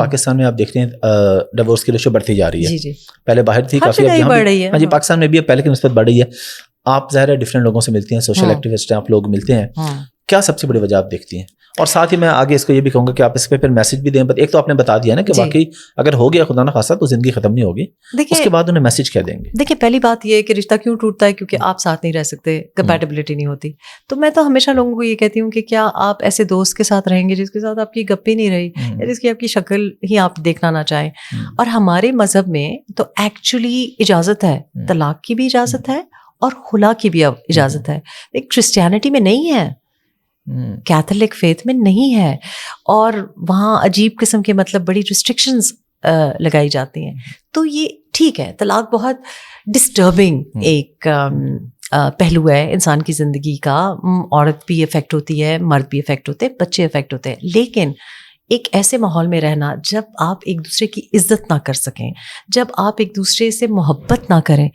پاکستان میں آپ دیکھتے ہیں ڈیورس کی ریشو بڑھتی جا رہی ہے. جی پہلے باہر تھی کافی, اب یہاں بھی ہاں جی پاکستان میں بھی ہے, پہلے کی نسبت بڑھ رہی ہے. آپ ظاہر ہے ڈفرینٹ لوگوں سے ملتی ہیں, سوشل ایکٹیوسٹ ہیں آپ, لوگ ملتے ہیں, کیا سب سے بڑی وجہ آپ دیکھتی ہیں؟ اور ساتھ ہی میں آگے اس کو یہ بھی کہوں گا کہ آپ اس پہ پھر میسج بھی دیں. ایک تو آپ نے بتا دیا نا کہ واقعی اگر ہو گیا خدا نہ خاصہ تو زندگی ختم نہیں ہوگی, اس کے بعد انہیں میسج کیا دیں گے؟ دیکھیں پہلی بات یہ ہے کہ رشتہ کیوں ٹوٹتا ہے؟ کیونکہ آپ ساتھ نہیں رہ سکتے, کمپیٹیبلٹی نہیں ہوتی. تو میں تو ہمیشہ لوگوں کو یہ کہتی ہوں کہ کیا آپ ایسے دوست کے ساتھ رہیں گے جس کے ساتھ آپ کی گپی نہیں رہی, یا جس کی آپ کی شکل ہی آپ دیکھنا نہ چاہیں. اور ہمارے مذہب میں تو ایکچولی اجازت ہے, طلاق کی بھی اجازت ہے اور خلا کی بھی اجازت ہے. ایک کرسچینٹی میں نہیں ہے, کیتھولک فیتھ میں نہیں ہے, اور وہاں عجیب قسم کے مطلب بڑی ریسٹرکشنز لگائی جاتی ہیں. تو یہ ٹھیک ہے, طلاق بہت ڈسٹربنگ ایک پہلو ہے انسان کی زندگی کا. عورت بھی افیکٹ ہوتی ہے, مرد بھی افیکٹ ہوتے ہیں, بچے افیکٹ ہوتے ہیں. لیکن ایک ایسے ماحول میں رہنا جب آپ ایک دوسرے کی عزت نہ کر سکیں, جب آپ ایک دوسرے سے محبت نہ کریں,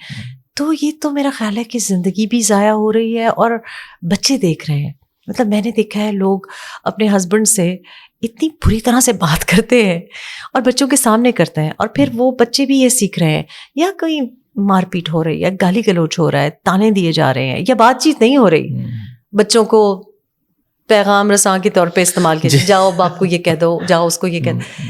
تو یہ تو میرا خیال ہے کہ زندگی بھی ضائع ہو رہی ہے اور بچے دیکھ رہے ہیں. مطلب میں نے دیکھا ہے لوگ اپنے ہسبینڈ سے اتنی بری طرح سے بات کرتے ہیں اور بچوں کے سامنے کرتے ہیں, اور پھر وہ بچے بھی یہ سیکھ رہے ہیں, یا کوئی مار پیٹ ہو رہی ہے, گالی گلوچ ہو رہا ہے, تانے دیے جا رہے ہیں, یا بات چیت نہیں ہو رہی, بچوں کو پیغام رساں کے طور پہ استعمال کیا, جاؤ باپ کو یہ کہہ دو, جاؤ اس کو یہ کہہ دو.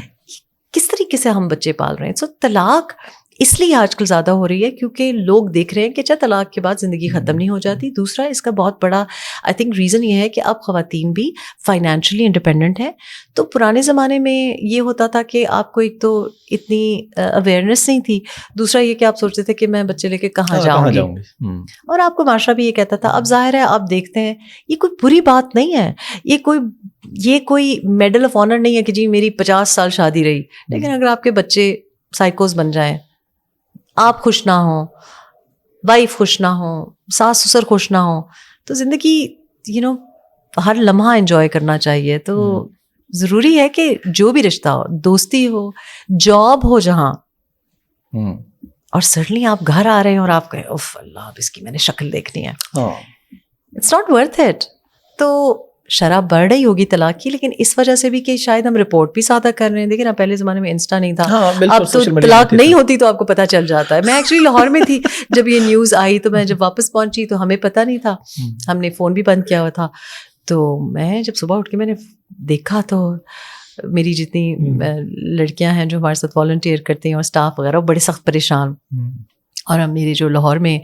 کس طریقے سے ہم بچے پال رہے ہیں. سو طلاق اس لیے آج کل زیادہ ہو رہی ہے کیونکہ لوگ دیکھ رہے ہیں کہ اچھا طلاق کے بعد زندگی ختم نہیں ہو جاتی. دوسرا اس کا بہت بڑا آئی تھنک ریزن یہ ہے کہ اب خواتین بھی فائنینشلی انڈیپینڈنٹ ہیں. تو پرانے زمانے میں یہ ہوتا تھا کہ آپ کو ایک تو اتنی اویئرنیس نہیں تھی, دوسرا یہ کہ آپ سوچتے تھے کہ میں بچے لے کے کہاں جاؤں گی, اور آپ کو معاشرہ بھی یہ کہتا تھا. اب ظاہر ہے آپ دیکھتے ہیں یہ کوئی بری بات نہیں ہے, یہ کوئی میڈل آف آنر نہیں ہے کہ جی میری 50 سال شادی رہی. لیکن اگر آپ کے بچے سائیکوز بن جائیں, آپ خوش نہ ہوں, وائف خوش نہ ہوں, ساس سسر خوش نہ ہوں, تو زندگی ہر لمحہ انجوائے کرنا چاہیے. تو ضروری ہے کہ جو بھی رشتہ ہو, دوستی ہو, جاب ہو جہاں, اور سڈنلی آپ گھر آ رہے ہیں اور آپ کہیں اف اللہ اب اس کی میں نے شکل دیکھنی ہے, اٹس ناٹ ورتھ اٹ. تو شرح بڑھ رہی ہوگی طلاق کی, لیکن اس وجہ سے بھی کہ شاید ہم رپورٹ بھی زیادہ کر رہے ہیں. دیکھیں نا پہلے زمانے میں انسٹا نہیں تھا, اب تو طلاق نہیں ہوتی تو آپ کو پتہ چل جاتا ہے. میں ایکچولی لاہور میں تھی جب یہ نیوز آئی, تو میں جب واپس پہنچی تو ہمیں پتہ نہیں تھا, ہم نے فون بھی بند کیا ہوا تھا. تو میں جب صبح اٹھ کے میں نے دیکھا تو میری جتنی لڑکیاں ہیں جو ہمارے ساتھ والنٹیئر کرتی ہیں اور اسٹاف وغیرہ, وہ بڑے سخت پریشان. اور ہم میرے جو لاہور میں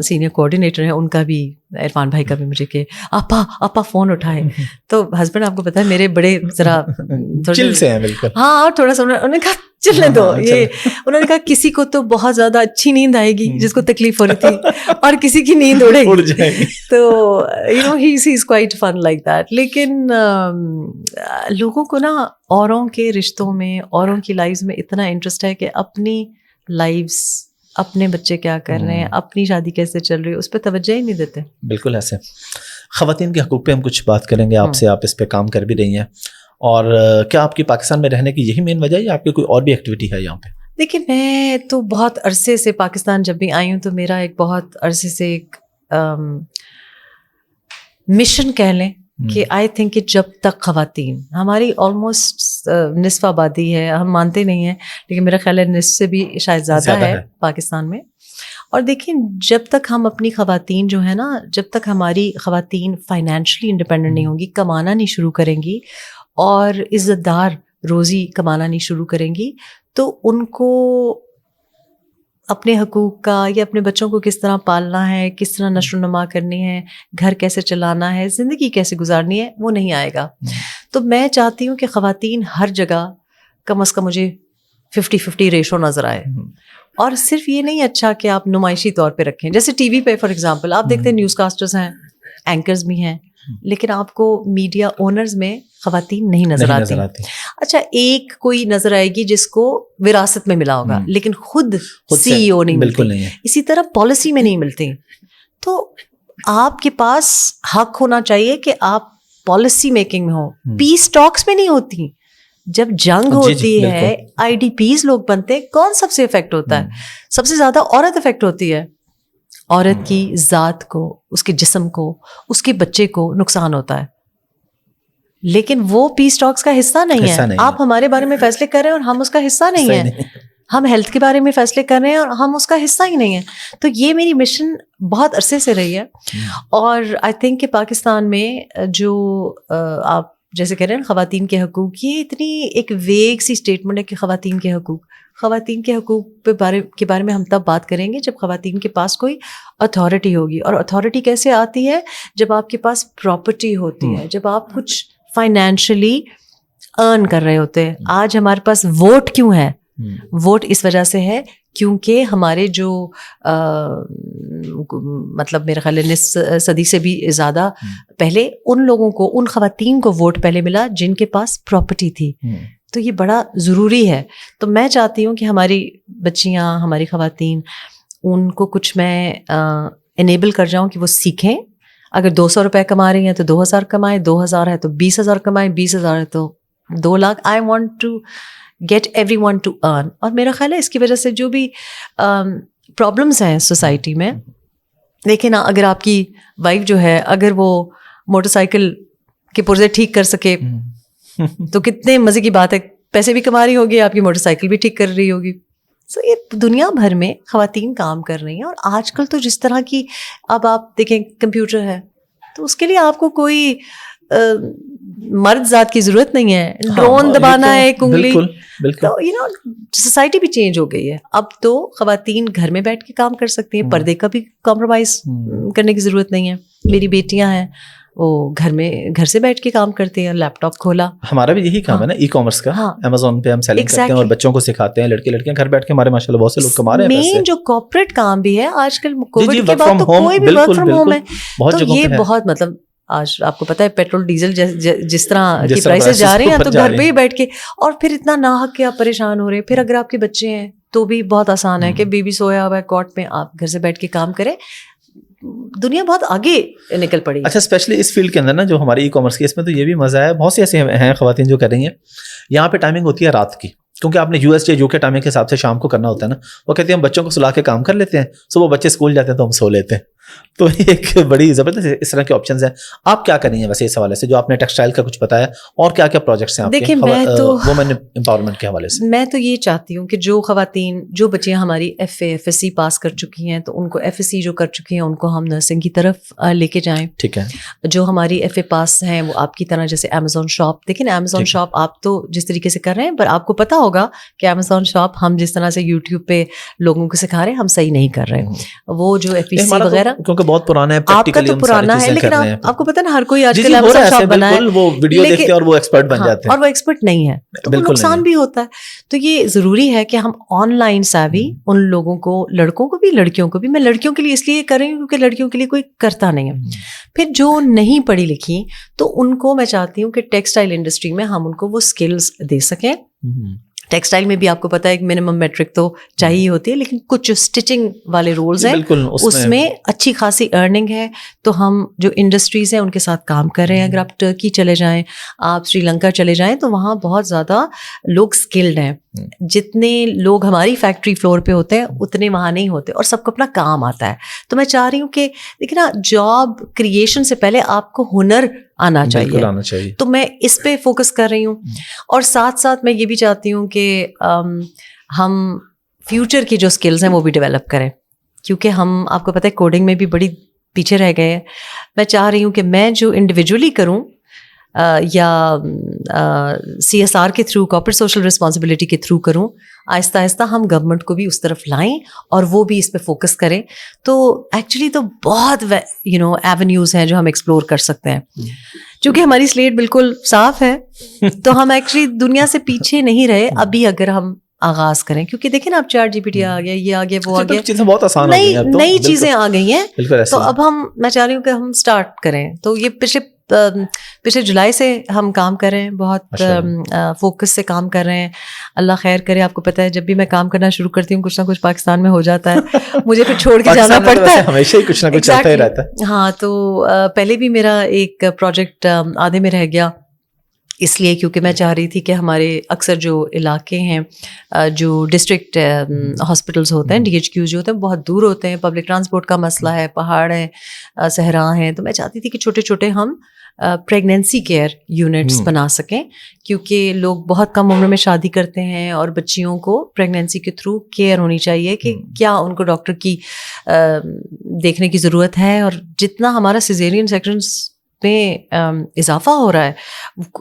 سینئر کوآرڈینیٹر ہیں ان کا بھی, عرفان بھائی کا بھی, مجھے کہ آپا فون اٹھائے. تو ہسبینڈ آپ کو پتا ہے میرے بڑے ذرا چل سے ہیں بالکل, ہاں تھوڑا سا انہوں نے کہا چلنے دو. یہ انہوں نے کہا کسی کو تو بہت زیادہ اچھی نیند آئے گی جس کو تکلیف ہو رہی تھی, اور کسی کی نیند اڑے گی. تو he is quite fun like that. لیکن لوگوں کو نا اوروں کے رشتوں میں, اوروں کی لائفز میں اتنا انٹرسٹ ہے کہ اپنی لائفز, اپنے بچے کیا کر رہے ہیں, اپنی شادی کیسے چل رہی ہے, اس پہ توجہ ہی نہیں دیتے. بالکل ایسے. خواتین کے حقوق پہ ہم کچھ بات کریں گے آپ سے, آپ اس پہ کام کر بھی رہی ہیں, اور کیا آپ کی پاکستان میں رہنے کی یہی مین وجہ ہے یا آپ کی کوئی اور بھی ایکٹیویٹی ہے یہاں پہ؟ دیکھیں میں تو بہت عرصے سے پاکستان جب بھی آئی ہوں, تو میرا ایک بہت عرصے سے ایک مشن کہہ لیں کہ آئی تھنک کہ جب تک خواتین, ہماری آلموسٹ نصف آبادی ہے, ہم مانتے نہیں ہیں لیکن میرا خیال ہے نصف سے بھی شاید زیادہ ہے پاکستان میں. اور دیکھیں جب تک ہم اپنی خواتین جو ہے نا, جب تک ہماری خواتین فائنینشلی انڈیپینڈنٹ نہیں ہوں گی, کمانا نہیں شروع کریں گی اور عزت دار روزی کمانا نہیں شروع کریں گی, تو ان کو اپنے حقوق کا یا اپنے بچوں کو کس طرح پالنا ہے, کس طرح نشو و نما کرنی ہے, گھر کیسے چلانا ہے, زندگی کیسے گزارنی ہے, وہ نہیں آئے گا. تو میں چاہتی ہوں کہ خواتین ہر جگہ کم از کم مجھے 50-50 ریشو نظر آئے. اور صرف یہ نہیں اچھا کہ آپ نمائشی طور پہ رکھیں, جیسے ٹی وی پہ فار ایگزامپل آپ دیکھتے ہیں نیوز کاسٹرز ہیں, اینکرز بھی ہیں, لیکن آپ کو میڈیا اونرز میں خواتین نہیں نظر آتی. اچھا ایک کوئی نظر آئے گی جس کو وراثت میں ملا ہوگا, لیکن خود سی ای او نہیں ملتی. اسی طرح پالیسی میں نہیں ملتی. تو آپ کے پاس حق ہونا چاہیے کہ آپ پالیسی میکنگ میں ہو. پیس ٹاکس میں نہیں ہوتی. جب جنگ ہوتی ہے, آئی ڈی پیز لوگ بنتے ہیں, کون سب سے افیکٹ ہوتا ہے؟ سب سے زیادہ عورت افیکٹ ہوتی ہے. عورت کی ذات کو, اس کے جسم کو, اس کے بچے کو نقصان ہوتا ہے. لیکن وہ پیس ٹاکس کا حصہ نہیں ہے. آپ ہمارے بارے میں فیصلے کر رہے ہیں اور ہم اس کا حصہ نہیں ہیں. ہم ہیلتھ کے بارے میں فیصلے کر رہے ہیں اور ہم اس کا حصہ ہی نہیں ہیں. تو یہ میری مشن بہت عرصے سے رہی ہے. اور آئی تھنک کہ پاکستان میں جو آپ جیسے کہہ رہے ہیں خواتین کے حقوق, یہ اتنی ایک ویگ سی اسٹیٹمنٹ ہے کہ خواتین کے حقوق کے بارے میں ہم تب بات کریں گے جب خواتین کے پاس کوئی اتھارٹی ہوگی. اور اتھارٹی کیسے آتی ہے؟ جب آپ کے پاس پراپرٹی ہوتی ہے, جب آپ کچھ فائنینشلی ارن کر رہے ہوتے ہیں. آج ہمارے پاس ووٹ کیوں ہے؟ ووٹ اس وجہ سے ہے کیونکہ ہمارے جو مطلب میرے خیال ہے نصف صدی سے بھی زیادہ پہلے ان لوگوں کو, ان خواتین کو ووٹ پہلے ملا جن کے پاس پراپرٹی تھی. تو یہ بڑا ضروری ہے. تو میں چاہتی ہوں کہ ہماری بچیاں, ہماری خواتین, ان کو کچھ میں انیبل کر جاؤں کہ وہ سیکھیں. اگر 200 روپے کما رہی ہیں تو 2000 کمائیں, 2000 ہے تو 20,000 کمائیں, 20,000 ہے تو 2 لاکھ. I want to get everyone to earn. اور میرا خیال ہے اس کی وجہ سے جو بھی پرابلمس ہیں سوسائٹی میں, دیکھیں نا, اگر آپ کی وائف جو ہے اگر وہ موٹر سائیکل کے پرزے ٹھیک کر سکے تو کتنے مزے کی بات ہے. پیسے بھی کما رہی ہوگی, آپ کی موٹر سائیکل بھی ٹھیک کر رہی ہوگی. سو یہ دنیا بھر میں خواتین کام کر رہی ہیں. اور آج کل تو جس طرح کی, اب آپ دیکھیں کمپیوٹر ہے تو اس کے لیے آپ کو کوئی مرد ذات کی ضرورت نہیں ہے. ڈرون دبانا ہے ایک انگلی. تو سوسائٹی بھی چینج ہو گئی ہے. اب تو خواتین گھر میں بیٹھ کے کام کر سکتی ہیں, پردے کا بھی کمپرومائز کرنے کی ضرورت نہیں ہے. میری بیٹیاں ہیں وہ گھر سے بیٹھ کے کام کرتے ہیں, لیپ ٹاپ کھولا. ہمارا بھی یہی کام ہے نا, ای کامرس کا. امیزون پہ ہم سیلنگ کرتے ہیں اور بچوں کو سکھاتے ہیں. لڑکیاں گھر بیٹھ کے ہمارے ماشاءاللہ بہت سے لوگ کما رہے ہیں. مین جو کارپوریٹ کام بھی ہے آج کل کووڈ کے بعد تو کوئی بھی ورک فرام ہوم ہے. تو یہ بہت مطلب آج آپ کو پتا ہے پیٹرول ڈیزل جس طرح کی پرائسز جا رہے ہیں تو گھر پہ ہی بیٹھ کے, اور پھر اتنا ناحق کہ آپ پریشان ہو رہے ہیں. پھر اگر آپ کے بچے ہیں تو بھی بہت آسان ہے کہ بیبی سویا ہوا ہے کاٹ میں, آپ گھر سے بیٹھ کے کام کریں. دنیا بہت آگے نکل پڑی. اچھا, اسپیشلی اس فیلڈ کے اندر نا جو ہماری ای کامرس کی, اس میں تو یہ بھی مزہ ہے. بہت سی ایسی ہیں خواتین جو کر رہی ہیں. یہاں پہ ٹائمنگ ہوتی ہے رات کی, کیونکہ آپ نے US یا UK ٹائمنگ کے حساب سے شام کو کرنا ہوتا ہے نا. وہ کہتے ہیں ہم بچوں کو سلا کے کام کر لیتے ہیں, صبح بچے اسکول جاتے ہیں تو ہم سو لیتے ہیں. تو ایک بڑی زبردست اس طرح کے آپشنز ہیں. آپ کیا کریں گے ویسے اس حوالے سے, جو آپ نے ٹیکسٹائل کا کچھ بتایا, اور کیا کیا پروجیکٹس ہیں آپ کے وومن امپاورمنٹ کے حوالے سے؟ میں تو یہ چاہتی ہوں کہ جو خواتین, جو بچیاں ہماری FSC پاس کر چکی ہیں, تو ان کو FSC جو کر چکی ہیں ان کو ہم نرسنگ کی طرف لے کے جائیں. ٹھیک ہے. جو ہماری FA پاس ہیں وہ آپ کی طرح, جیسے امیزون شاپ, دیکھیں نا امیزون شاپ آپ تو جس طریقے سے کر رہے ہیں, پر آپ کو پتا ہوگا کہ امیزون شاپ ہم جس طرح سے YouTube پہ لوگوں کو سکھا رہے ہیں, ہم صحیح نہیں کر رہے. وہ جو FSC وغیرہ کیونکہ بہت پرانا ہے, آپ کا تو پرانا ہے, لیکن آپ کو پتا نا ہر کوئی آج کل امیزون شاپ بنا ہے, وہ ویڈیو دیکھتے ہیں اور وہ ایکسپرٹ بن جاتے ہیں, اور وہ ایکسپرٹ نہیں ہے تو نقصان بھی ہوتا ہے. تو یہ ضروری ہے کہ ہم آن لائن ساوی ان لوگوں کو, لڑکوں کو بھی لڑکیوں کو بھی, میں لڑکیوں کے لیے اس لیے کر رہی ہوں کیونکہ لڑکیوں کے لیے کوئی کرتا نہیں ہے. پھر جو نہیں پڑھی لکھی تو ان کو میں چاہتی ہوں کہ ٹیکسٹائل انڈسٹری میں ہم ان کو وہ اسکلز دے سکیں. ٹیکسٹائل میں بھی آپ کو پتہ ہے ایک منیمم میٹرک تو چاہیے ہوتی ہے, لیکن کچھ جو اسٹچنگ والے رولز ہیں اس میں اچھی خاصی ارننگ ہے. تو ہم جو انڈسٹریز ہیں ان کے ساتھ کام کر رہے ہیں. اگر آپ ٹرکی چلے جائیں, آپ سری لنکا چلے جائیں, تو وہاں بہت زیادہ لوگ اسکلڈ ہیں. جتنے لوگ ہماری فیکٹری فلور پہ ہوتے ہیں اتنے وہاں نہیں ہوتے, اور سب کو اپنا کام آتا ہے. تو میں چاہ رہی ہوں کہ دیکھیں نا, جاب کریشن سے پہلے آپ کو ہنر آنا چاہیے. تو میں اس پہ فوکس کر رہی ہوں. اور ساتھ ساتھ میں یہ بھی چاہتی ہوں کہ ہم فیوچر کی جو اسکلز ہیں وہ بھی ڈیولپ کریں, کیونکہ ہم, آپ کو پتہ ہے کوڈنگ میں بھی بڑی پیچھے رہ گئے ہیں. میں چاہ رہی ہوں کہ میں جو انڈیویجولی کروں یا CSR کے تھرو, کارپوریٹ سوشل رسپانسبلٹی کے تھرو کروں, آہستہ آہستہ ہم گورنمنٹ کو بھی اس طرف لائیں اور وہ بھی اس پہ فوکس کریں. تو ایکچولی تو بہت ایونیوز ہیں جو ہم ایکسپلور کر سکتے ہیں. چونکہ ہماری سلیٹ بالکل صاف ہے تو ہم ایکچولی دنیا سے پیچھے نہیں رہے ابھی, اگر ہم آغاز کریں. کیونکہ دیکھیں نا, اب ChatGPT آ گیا, یہ آ گیا, وہ آ گیا, چیزیں بہت آسان ہو گئی ہیں, نئی چیزیں آ گئی ہیں. تو اب میں چاہ رہی ہوں کہ ہم اسٹارٹ کریں. تو یہ پچھلے جولائی سے ہم کام کر رہے ہیں, بہت فوکس سے کام کر رہے ہیں. اللہ خیر کرے. آپ کو پتہ ہے جب بھی میں کام کرنا شروع کرتی ہوں کچھ نہ کچھ پاکستان میں ہو جاتا ہے, مجھے پھر چھوڑ کے جانا پڑتا ہے. ہمیشہ ہی کچھ نہ کچھ چلتا ہی رہتا ہے. ہاں, تو پہلے بھی میرا ایک پروجیکٹ آدھے میں رہ گیا, اس لیے کیونکہ میں چاہ رہی تھی کہ ہمارے اکثر جو علاقے ہیں, جو ڈسٹرکٹ ہاسپٹلس ہوتے ہیں, DHQs جو ہوتے ہیں بہت دور ہوتے ہیں, پبلک ٹرانسپورٹ کا مسئلہ ہے, پہاڑ ہیں, صحرا ہیں, تو میں چاہتی تھی کہ چھوٹے چھوٹے ہم پریگنینسی کیئر یونٹس بنا سکیں, کیونکہ لوگ بہت کم عمر میں شادی کرتے ہیں اور بچیوں کو پریگنینسی کے تھرو کیئر ہونی چاہیے کہ کیا ان کو ڈاکٹر کی دیکھنے کی ضرورت ہے. اور جتنا ہمارا سیزیرین سیکشنز میں اضافہ ہو رہا ہے,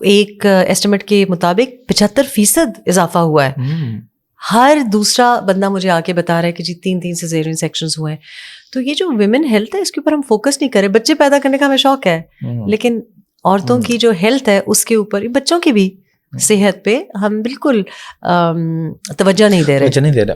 ایک ایسٹیمیٹ کے مطابق 75% اضافہ ہوا ہے. ہر دوسرا بندہ مجھے آ کے بتا رہا ہے کہ جی 3 سیزیرین سیکشنز ہوئے ہیں. تو یہ جو ویمن ہیلتھ ہے اس کے اوپر ہم فوکس نہیں کریں. بچے پیدا کرنے کا ہمیں شوق ہے, لیکن عورتوں کی جو ہیلتھ ہے اس کے اوپر, بچوں کی بھی صحت پہ ہم بالکل توجہ نہیں دے رہے.